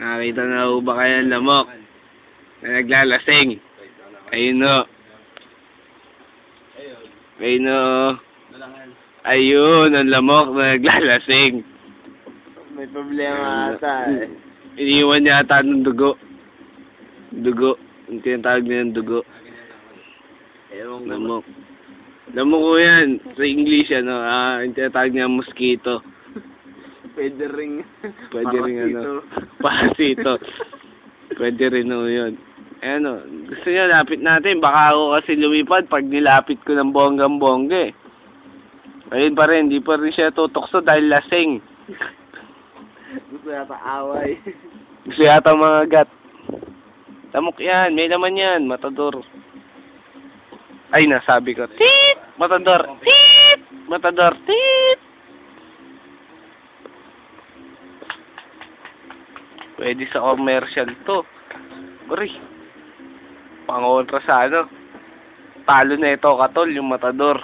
Nakita na ho ba kayo ng lamok na naglalasing? Ayun o. Ayun o. Ayun, ang lamok na naglalasing. May problema ata eh. Iniwan niya ata ng dugo. Dugo. Yung tinatawag niya ng dugo. Ewan ko. Lamok. Lamok ko yan. Sa English, ano, yung tinatawag niya mosquito. Pwede rin. Pwede rin ano. Parasito. Pwede rin o yun. Eh ano, gusto niya lapit natin. Baka ako kasi lumipad pag nilapit ko ng bonggang-bongga eh. Ayun pa rin, di pa rin siya tutokso dahil lasing. Gusto yata away. Gusto yata mga gat. Lamok yan, may laman yan, matador. Ay, nasabi ko. Tit! Matador! Tit! Matador! Tit! Pwede sa commercial to. Uri. Pangontra sa ano. Talo na ito, katol, yung matador.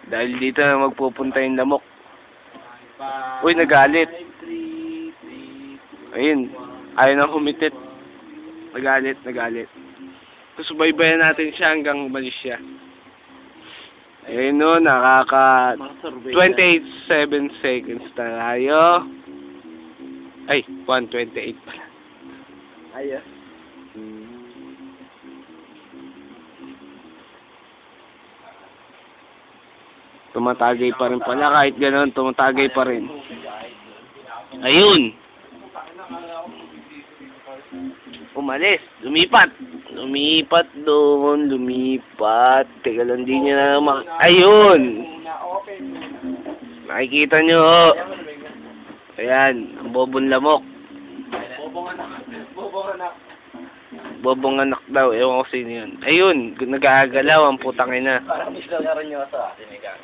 Dahil dito na magpupunta yung lamok. Uy, nagalit. Ayun. Ayaw na humitit. Nagalit. Susubaybayan natin siya hanggang umalis siya. Ayun no, nakaka 28.7 seconds na tayo. Ay, 1:28 pala. Ayos. Tumatagay pa rin pala. Kahit gano'n, tumatagay pa rin. Ayun! Umalis. Lumipat. Lumipat doon. Lumipat. Teka lang, di niya na ayun! Nakikita nyo, oh. Ayan, ang bobong lamok. Bobong anak daw. Ewan ko sino yun. Ayun, nag-aagalaw ang putang ina. Parang mismo naroon nyo sa sinigang.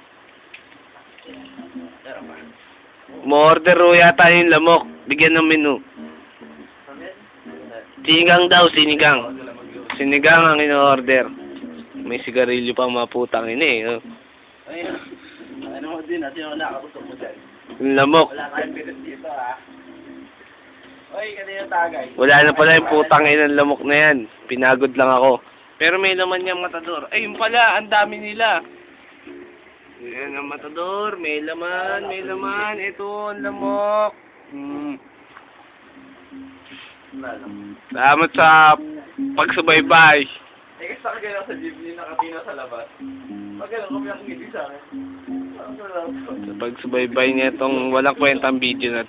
Mo-order ho yata yung lamok. Bigyan ng menu. Sinigang daw, sinigang. Sinigang ang in-order. May sigarilyo pa maputang ina eh. Oh. Ayun. Ano mo din, sino nakakatusok mo dyan? Yung lamok. Wala tayong bilis dito ha. Oy, kanina tagay. Wala na pala yung putang ina ng lamok na yan. Pinagod lang ako. Pero may laman niyang matador. Ayun pala, ang dami nila. Yan ang matador. May laman. Ito ang lamok. Salamat sa pagsubaybay. Eh, kasi kagaya sa jeepney nakatina sa labas. Pagkala ko may akong ngiti sa akin. Sa pagsubaybay niya itong walang kwentang video na